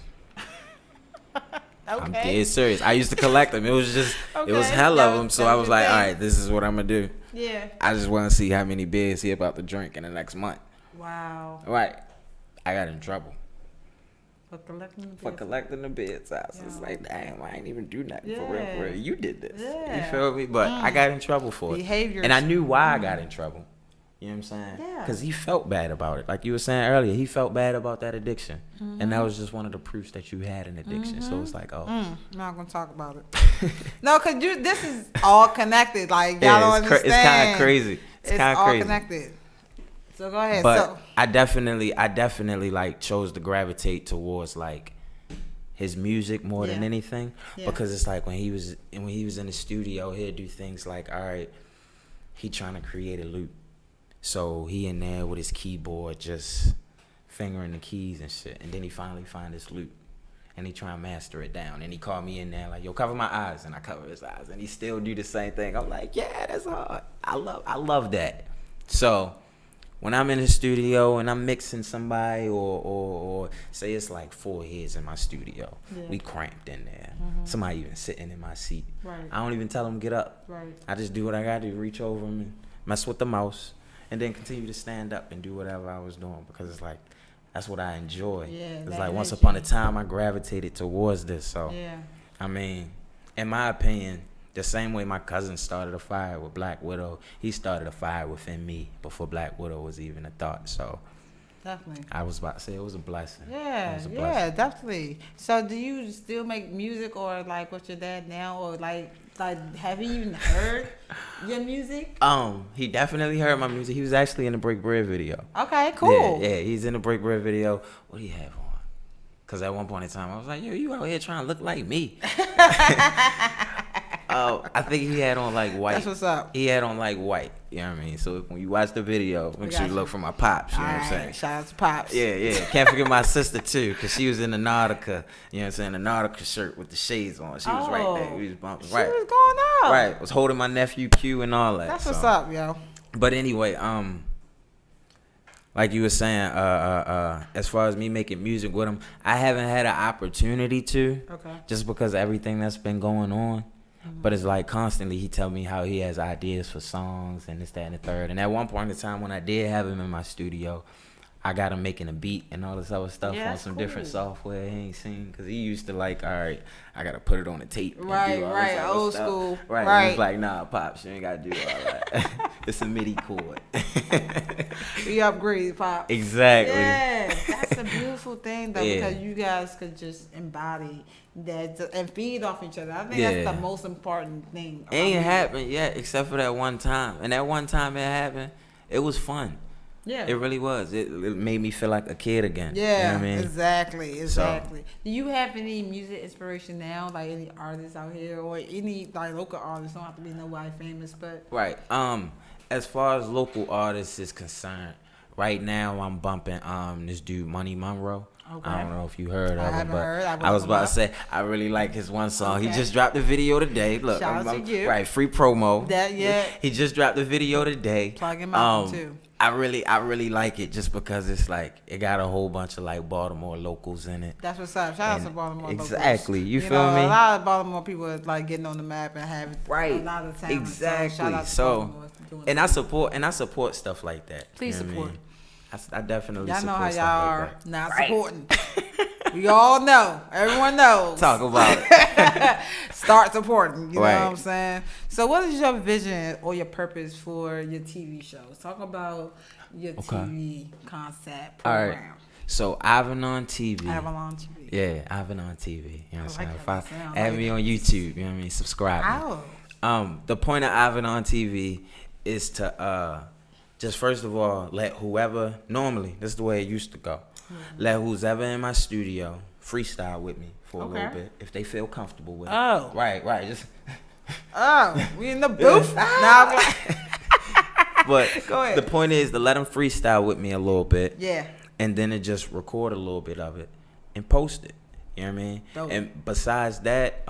I'm dead serious. I used to collect them. It was just, it was Okay. hell of That them. was- So that I was was your like, all thing. right, this is what I'm going to do. Yeah. I just want to see how many beers he about to drink in the next month. Wow. Right. I got in trouble For collecting the for beers. collecting the beer tops. It's Yeah. like, damn, I ain't even do nothing for Yeah. real. You did this. You Yeah. feel me? But I got in trouble for it. Behaviors. And I knew why I got in trouble. You know what I'm saying? Yeah. Because he felt bad about it. Like you were saying earlier, he felt bad about that addiction. And that was just one of the proofs that you had an addiction. So it's like, oh. I'm not gonna talk about it. No, cause this is all connected. Like y'all don't it's understand. it's kind of crazy. It's kind of all crazy. connected. So go ahead. But So I definitely like chose to gravitate towards like his music more than Yeah. anything. Yeah. Because it's like when he was in the studio, he'd do things like, all right, he trying to create a loop. So he in there with his keyboard just fingering the keys and shit. And then he finally find this loop. And he try and master it down. And he called me in there like, yo, cover my eyes. And I cover his eyes. And he still do the same thing. I'm like, yeah, that's hard. I love that. So when I'm in the studio and I'm mixing somebody or say it's like 4 heads in my studio. Yeah. We cramped in there. Somebody even sitting in my seat. Right. I don't even tell them get up. Right. I just do what I got to do, reach over them and mess with the mouse, and then continue to stand up and do whatever I was doing because it's like, that's what I enjoy. Yeah, It's that like once energy. upon a time I gravitated towards this. So Yeah. I mean, in my opinion, the same way my cousin started a fire with Black Widow, he started a fire within me before Black Widow was even a thought. So Definitely. I was about to say it was a blessing. Yeah, yeah, definitely. So, do you still make music, or like with your dad now, or like have you even heard your music? He definitely heard my music. He was actually in the Break Bread video. Okay, cool. Yeah, he's in the Break Bread video. What do you have on? Because at one point in time, I was like, yo, you out here trying to look like me. I think he had on like white. That's what's up. He had on like white. You know what I mean? So when you watch the video, make sure you look for my pops. You know what I'm saying? Shout out to pops. Yeah. Can't forget my sister too, because she was in the Nautica. You know what I'm saying? The Nautica shirt with the shades on. She was right there. We was bumping. Right. She was going up. Right. Was holding my nephew Q and all that. That's what's up, yo. But anyway, like you were saying, as far as me making music with him, I haven't had an opportunity to. Okay. Just because of everything that's been going on. But it's like constantly he tell me how he has ideas for songs and this, that, and the third. And at one point in time when I did have him in my studio, I got him making a beat and all this other stuff on some different software he ain't seen. Because he used to like, all right, I got to put it on the tape. Right, old stuff. school. Right. He was like, nah, Pops, you ain't got to do all that. It's a MIDI chord. We upgrade, Pop. Exactly. Yeah, that's a beautiful thing, though, because you guys could just embody that and feed off each other. I think that's the most important thing. It ain't happened yet, except for that one time. And that one time it happened, it was fun. Yeah. It really was. It made me feel like a kid again. Yeah, you know what I mean? Exactly. So, do you have any music inspiration now? Like any artists out here or any like local artists? Don't have to be nobody famous, but right. As far as local artists is concerned, right now I'm bumping this dude Money Monroe. Okay. I don't know if you heard of him, but I was about to say I really like his one song. Okay. He just dropped the video today. Look, shout out to you. Right, free promo. That He just dropped the video today. Plug him out too. I really like it just because it's like it got a whole bunch of like Baltimore locals in it. That's what's up. Shout out to Baltimore locals. Exactly. You feel me? A lot of Baltimore people are like getting on the map and have a lot of talent. Exactly. So, shout out to Baltimore doing and I support stuff like that. Please support. I definitely y'all support know how stuff y'all are like that. not supporting. We all know. Everyone knows. Talk about it. Start supporting. You know what I'm saying? So what is your vision or your purpose for your TV shows? Talk about your TV concept program. All right. So Ivanon TV. Ivanon TV. Yeah, Ivanon TV. You know what I'm saying? Add me on YouTube, you know what I mean? Subscribe. The point of Ivanon TV is to just first of all let whoever normally, this is the way it used to go. Let who's ever in my studio freestyle with me for a little bit if they feel comfortable with it. Oh. Right. Just we in the booth? Nah, but go ahead. The point is to let them freestyle with me a little bit. Yeah. And then to just record a little bit of it and post it. You know what I mean? Dope. And besides that,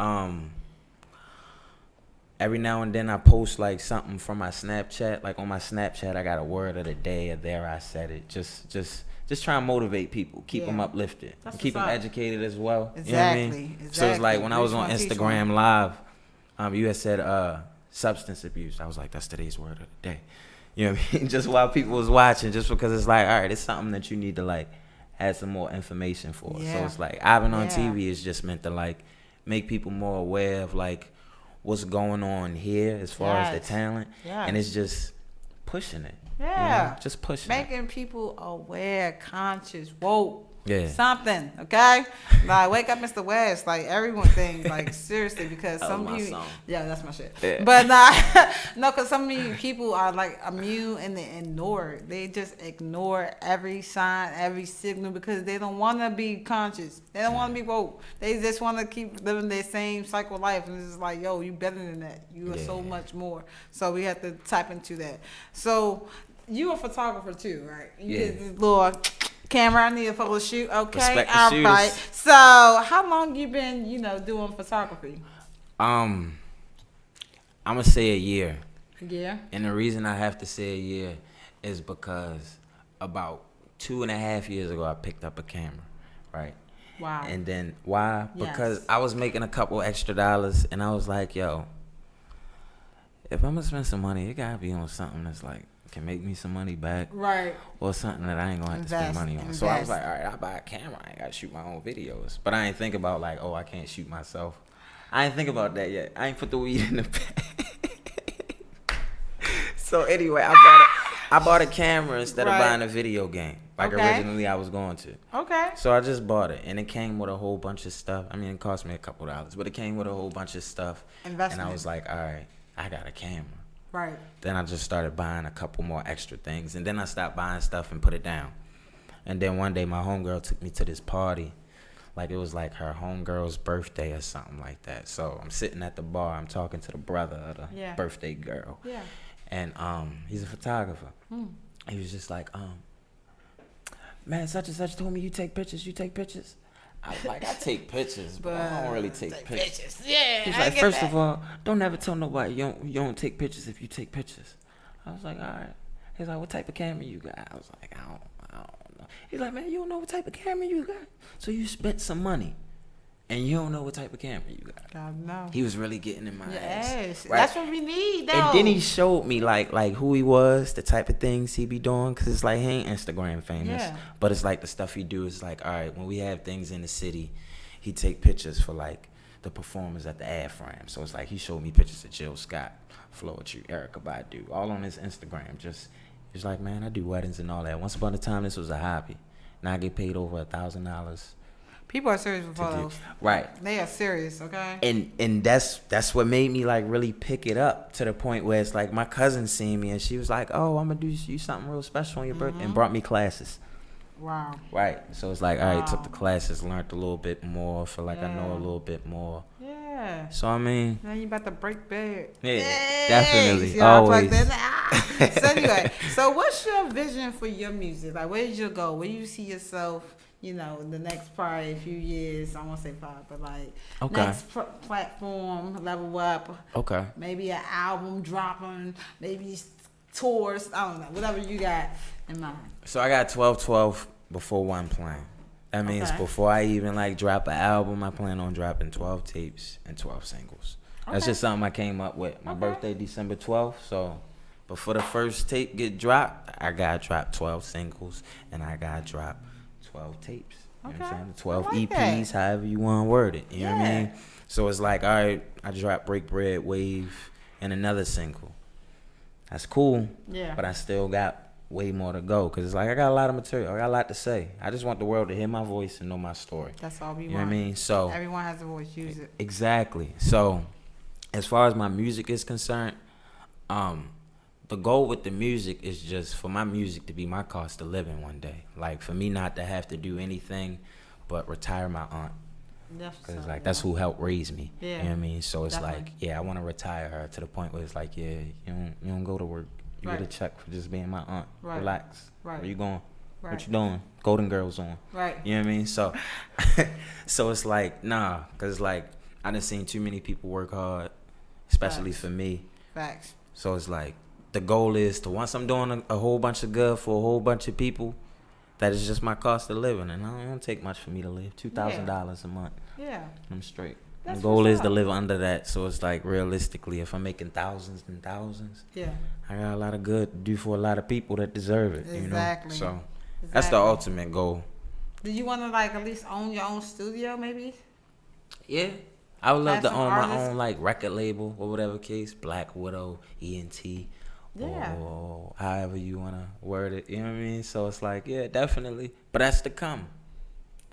every now and then I post like something from my Snapchat. Like on my Snapchat, I got a word of the day, or there I said it. Just try and motivate people, keep them uplifted, keep them educated as well. Exactly. You know what I mean? So it's like when I was on Instagram Live, you had said substance abuse. I was like, that's today's word of the day. You know what I mean? Just while people was watching, just because it's like, all right, it's something that you need to like add some more information for. Yeah. So it's like Ivanon TV is just meant to like make people more aware of like what's going on here as far as the talent, and it's just pushing it. Yeah, you know? Just pushing making people aware, conscious, woke. Yeah. Something, okay? Like, wake up, Mr. West. Like, everyone thinks, like, seriously, because some people... Song. Yeah, that's my shit. Yeah. But, no, because some people are, like, immune and they ignore it. They just ignore every sign, every signal, because they don't want to be conscious. They don't want to be woke. They just want to keep living their same cycle of life. And it's just like, yo, you better than that. You are so much more. So we have to tap into that. So you a photographer, too, right? You get this little... camera, I need a photo shoot. Okay, all right. So, how long you been, doing photography? I'm gonna say a year. Yeah. And the reason I have to say a year is because about 2.5 years ago, I picked up a camera, right? Wow. And then why? Because I was making a couple extra dollars, and I was like, yo, if I'm gonna spend some money, it gotta be on something that's like can make me some money back, right? Or something that I ain't gonna have to spend money on. So I was like, all right, I'll buy a camera. I ain't gotta shoot my own videos, but I ain't think about like, oh, I can't shoot myself. I ain't think about that yet. I ain't put the weed in the bag. So anyway, I bought a camera instead of buying a video game. Like originally I was going to. Okay. So I just bought it, and it came with a whole bunch of stuff. I mean, it cost me a couple dollars, but it came with a whole bunch of stuff. Investment. And I was like, all right, I got a camera. Right. Then I just started buying a couple more extra things, and then I stopped buying stuff and put it down. And then one day my homegirl took me to this party. Like it was like her homegirl's birthday or something like that. So I'm sitting at the bar. I'm talking to the brother of the birthday girl. Yeah. And he's a photographer. He was just like, man, such and such told me you take pictures. You take pictures? I was like, I take pictures, but I don't really take pictures. Yeah. He's like, first of all, don't ever tell nobody you don't take pictures if you take pictures. I was like, all right. He's like, what type of camera you got? I was like, I don't know. He's like, man, you don't know what type of camera you got? So you spent some money, and you don't know what type of camera you got. God, no. He was really getting in my ass. Yes, right? That's what we need, though. And then he showed me like who he was, the type of things he be doing, cause it's like he ain't Instagram famous, but it's like the stuff he do is like, all right, when we have things in the city, he take pictures for like the performers at the ad frame. So it's like he showed me pictures of Jill Scott, Floetry, Erykah Badu, all on his Instagram. Just it's like, man, I do weddings and all that. Once upon a time, this was a hobby. Now I get paid over $1,000. People are serious with photos. Right. They are serious, okay? And that's what made me like really pick it up to the point where it's like my cousin seen me and she was like, oh, I'm gonna do you something real special on your birthday, and brought me classes. Wow. Right. So it's like, all right, took the classes, learned a little bit more, feel like I know a little bit more. Yeah. So I mean, now you about to break bad. Yeah, definitely. See, Always. So anyway, so what's your vision for your music? Like, where did you go? Where do you see yourself, you know, in the next probably a few years? I won't say 5, but like next platform, level up. Okay. Maybe an album dropping, maybe tours. I don't know, whatever you got in mind. So I got 12/12 before one playing. That means before I even like drop an album, I plan on dropping 12 tapes and 12 singles. That's just something I came up with. My birthday December 12th, so before the first tape get dropped, I gotta drop 12 singles and I gotta drop 12 tapes. You know what I'm saying? 12 EPs, however you want to word it. You know what I mean? So it's like, all right, I dropped Break Bread, Wave, and another single. That's cool. Yeah. But I still got way more to go because it's like I got a lot of material. I got a lot to say. I just want the world to hear my voice and know my story. That's all we want. You know what I mean? So everyone has a voice. Use it. Exactly. So as far as my music is concerned, the goal with the music is just for my music to be my cost of living one day. Like for me not to have to do anything but retire my aunt. Because like that's who helped raise me. Yeah. You know what I mean? So it's like, I want to retire her to the point where it's like, you don't go to work. You get a check for just being my aunt. Right. Relax. Right. Where you going? Right. What you doing? Golden Girls on. Right. You know what I mean? So, so it's like, nah, because like I done seen too many people work hard, especially for me. Facts. So it's like the goal is to once I'm doing a whole bunch of good for a whole bunch of people, that is just my cost of living, and I don't take much for me to live. $2,000 a month. Yeah. I'm straight. The goal is to live under that, so it's like realistically, if I'm making thousands and thousands, I got a lot of good to do for a lot of people that deserve it. Exactly. You know? So that's the ultimate goal. Do you want to like at least own your own studio, maybe? Yeah, I would love to own my own like record label or whatever case, Black Widow, ENT, or however you want to word it. You know what I mean? So it's like, yeah, definitely, but that's to come.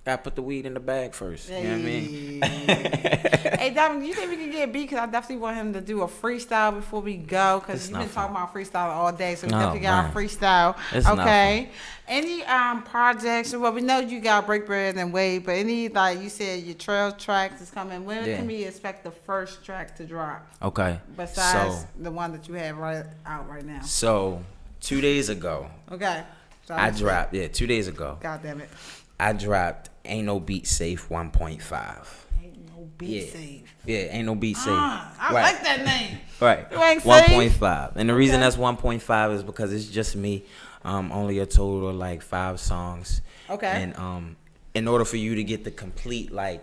Gotta put the weed in the bag first. You know what I mean? Hey, Diamond, you think we can get a beat? Because I definitely want him to do a freestyle before we go. Because you've been talking about freestyle all day. So we definitely got a freestyle. It's okay. Any projects? Well, we know you got Break Bread and Wave. But any, like you said, your trail tracks is coming. When can we expect the first track to drop? Okay. Besides the one that you have out right now. So, 2 days ago. Okay. So I dropped, 2 days ago. God damn it. I dropped Ain't No Beat Safe 1.5. Ain't No Beat Safe. Yeah, Ain't No Beat Safe. I like that name. Right. 1.5. And the reason that's 1.5 is because it's just me. Only a total of like 5 songs. Okay. And in order for you to get the complete like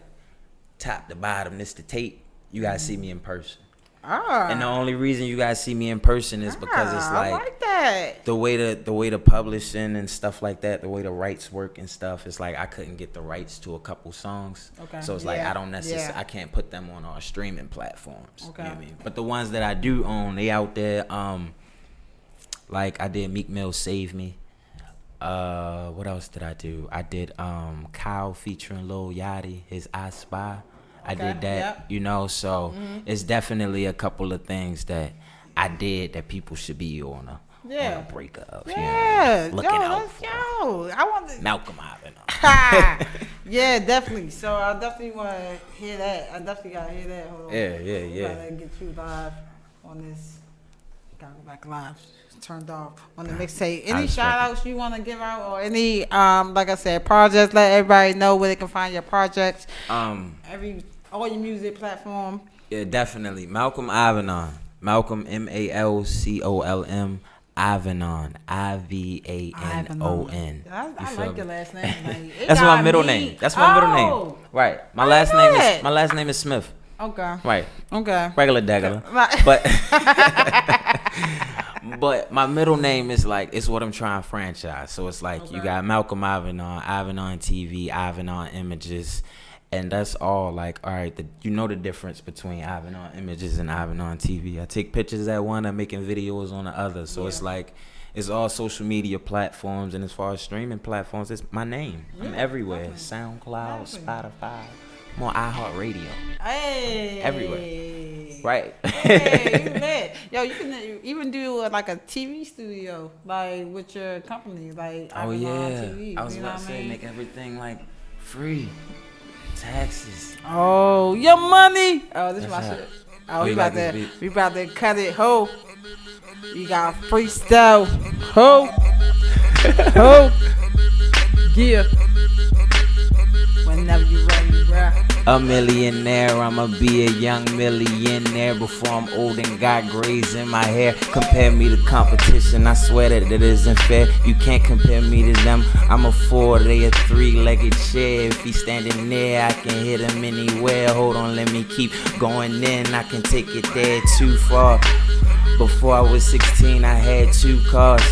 top to bottom, this the tape, you gotta see me in person. And the only reason you guys see me in person is because it's I like that. the way the publishing and stuff like that, the way the rights work and stuff. It's like I couldn't get the rights to a couple songs, so it's like I don't necessarily I can't put them on our streaming platforms. Okay. You know what I mean? But the ones that I do own, they out there. Like I did Meek Mill Save Me. What else did I do? I did Kyle featuring Lil Yachty, his I Spy. I did that, you know, so it's definitely a couple of things that I did that people should be on a breaker of. Yeah, looking out for. I want to Malcolm Ivanon. Yeah, definitely. So I definitely want to hear that. I definitely got to hear that. Hold on. Yeah. Gotta get you live on this. Gotta go back live. Turned off on the mixtape. Any shout outs you want to give out or any like I said, projects? Let everybody know where they can find your projects. All your music platform. Yeah, definitely. Malcolm Ivanon. Malcolm Malcolm Ivanon. Ivanon. I like your last name. Like, that's my middle name. That's my middle name. Right. My last name is Smith. Okay. Right. Okay. Regular degular. But my middle name is like, it's what I'm trying to franchise. So it's like you got Malcolm Ivanon, Ivanon TV, Ivanon Images, and that's all like, all right, you know the difference between Ivanon Images and Ivanon TV. I take pictures at one, I'm making videos on the other. So it's like, it's all social media platforms, and as far as streaming platforms, it's my name. I'm everywhere. SoundCloud, Spotify. I'm on iHeartRadio. Hey. Everywhere. Right. Hey, you lit. Yo, you can even do like a TV studio, like with your company, like TV. I was about to say, make everything like free. Taxes. Oh, your money. Oh, this is my shit. Oh, we about to cut it. Ho. You got freestyle. Ho. Ho. Yeah. Whenever you ready, bro. A millionaire, I'ma be a young millionaire before I'm old and got grays in my hair. Compare me to competition, I swear that it isn't fair. You can't compare me to them. I'm a 4, they a 3-legged chair. If he's standing there, I can hit him anywhere. Hold on, let me keep going in. I can take it there too far. Before I was 16, I had 2 cars.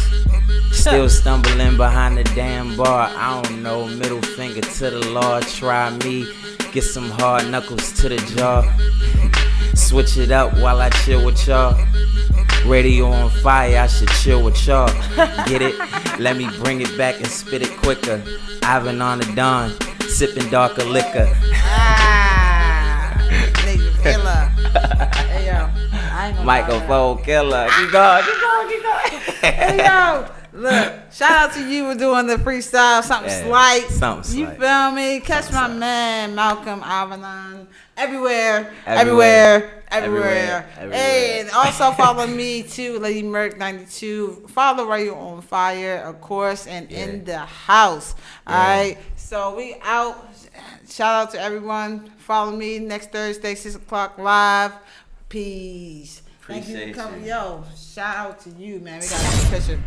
Still stumbling behind the damn bar. I don't know, middle finger to the law. Try me, get some hard knuckles to the jaw. Switch it up while I chill with y'all. Radio on fire, I should chill with y'all. Get it? Let me bring it back and spit it quicker. Ivan on the dawn, sipping darker liquor. Nigga killer. Hey yo, I ain't gonna microphone killer. Keep going. Hey yo. Look, shout out to you for doing the freestyle, something slight. You feel me? Catch my man, Malcolm Ivanon. Everywhere. Hey, and also follow me too, Lady Merc 92. Follow Radio on Fire, of course, and in the house. All right. So we out. Shout out to everyone. Follow me next Thursday, 6:00 live. Peace. Thank you for coming. Yo, shout out to you, man. We got a picture.